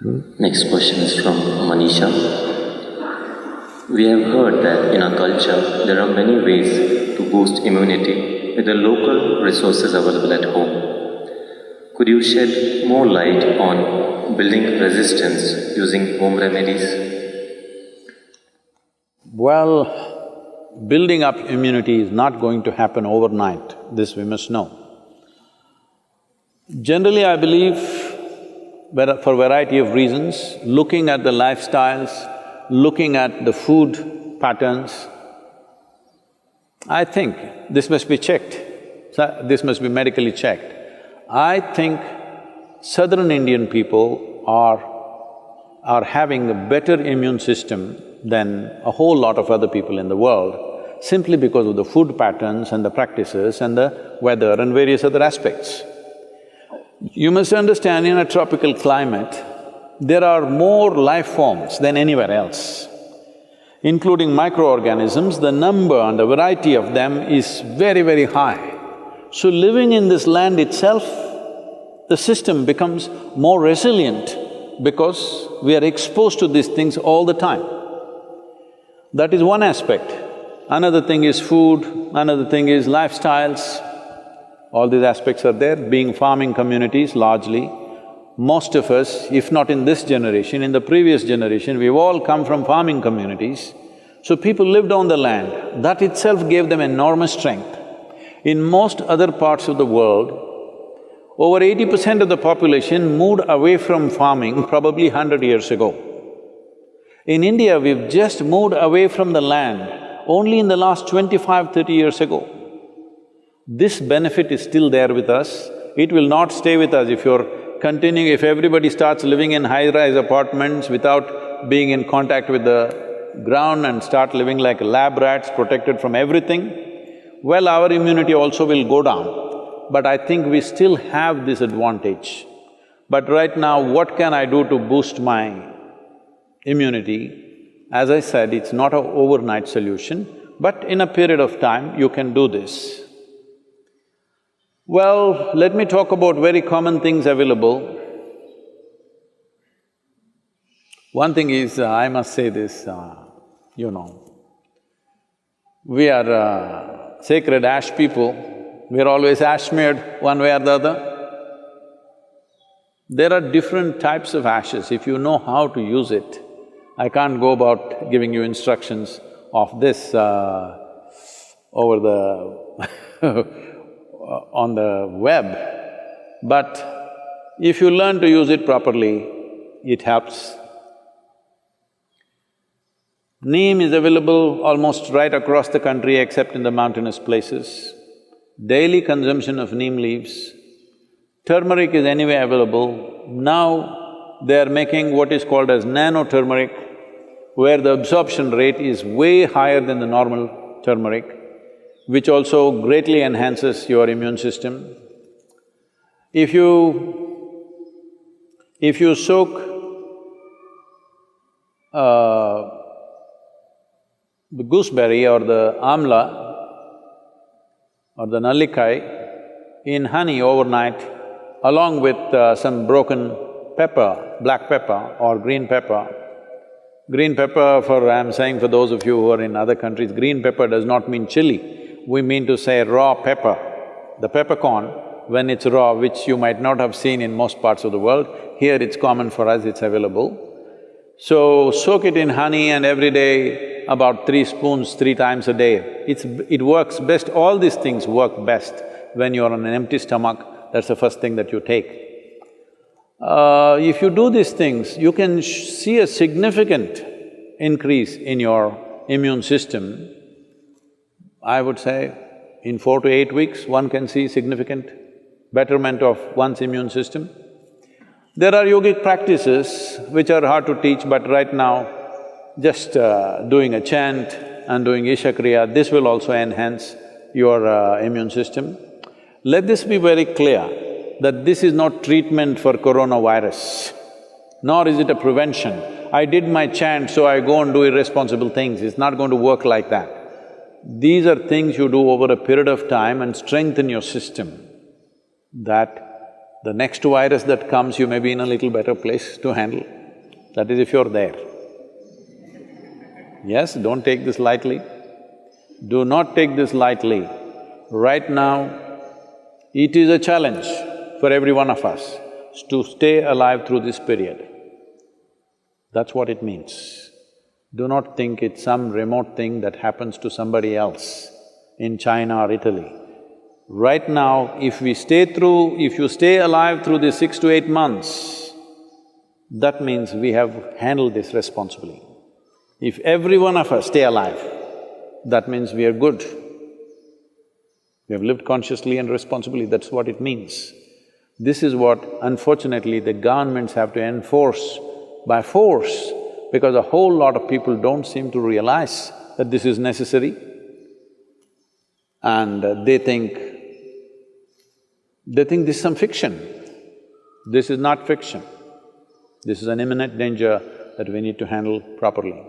Next question is from Manisha. We have heard that in our culture there are many ways to boost immunity with the local resources available at home. Could you shed more light on building resistance using home remedies? Well, building up immunity is not going to happen overnight, this we must know. Generally, I believe, for a variety of reasons, looking at the lifestyles, looking at the food patterns, I think this must be checked, this must be medically checked. I think southern Indian people are having a better immune system than a whole lot of other people in the world, simply because of the food patterns and the practices and the weather and various other aspects. You must understand, in a tropical climate, there are more life forms than anywhere else, including microorganisms. The number and the variety of them is very, very high. So living in this land itself, the system becomes more resilient because we are exposed to these things all the time. That is one aspect. Another thing is food, another thing is lifestyles. All these aspects are there. Being farming communities largely, most of us, if not in this generation, in the previous generation, we've all come from farming communities. So people lived on the land, that itself gave them enormous strength. In most other parts of the world, over 80% of the population moved away from farming probably 100 years ago. In India, we've just moved away from the land only in the last 25–30 years ago. This benefit is still there with us. It will not stay with us if you're continuing… if everybody starts living in high-rise apartments without being in contact with the ground and start living like lab rats, protected from everything, well, our immunity also will go down. But I think we still have this advantage. But right now, what can I do to boost my immunity? As I said, it's not an overnight solution, but in a period of time, you can do this. Well, let me talk about very common things available. One thing is, I must say this, we are sacred ash people, we're always ash smeared one way or the other. There are different types of ashes, if you know how to use it. I can't go about giving you instructions of this over the on the web, but if you learn to use it properly, it helps. Neem is available almost right across the country except in the mountainous places. Daily consumption of neem leaves. Turmeric is anyway available. Now they are making what is called as nano-turmeric, where the absorption rate is way higher than the normal turmeric, which also greatly enhances your immune system. If you soak the gooseberry or the amla or the nallikai in honey overnight, along with some broken pepper, black pepper or green pepper. Green pepper, I'm saying for those of you who are in other countries, green pepper does not mean chili. We mean to say raw pepper. The peppercorn, when it's raw, which you might not have seen in most parts of the world, here it's common for us, it's available. So, soak it in honey and every day about 3 spoons, 3 times a day. It works best, all these things work best when you're on an empty stomach, that's the first thing that you take. If you do these things, you can see a significant increase in your immune system. I would say in 4 to 8 weeks, one can see significant betterment of one's immune system. There are yogic practices which are hard to teach, but right now, just doing a chant and doing Isha Kriya, this will also enhance your immune system. Let this be very clear that this is not treatment for coronavirus, nor is it a prevention. I did my chant, so I go and do irresponsible things, it's not going to work like that. These are things you do over a period of time and strengthen your system, that The next virus that comes, you may be in a little better place to handle. That is if you're there. Yes, don't take this lightly. Do not take this lightly. Right now, it is a challenge for every one of us to stay alive through this period. That's what it means. Do not think it's some remote thing that happens to somebody else in China or Italy. Right now, if you stay alive through these 6 to 8 months, that means we have handled this responsibly. If every one of us stay alive, that means we are good. We have lived consciously and responsibly, that's what it means. This is what, unfortunately, the governments have to enforce by force, because a whole lot of people don't seem to realize that this is necessary. And they think this is some fiction. This is not fiction. This is an imminent danger that we need to handle properly.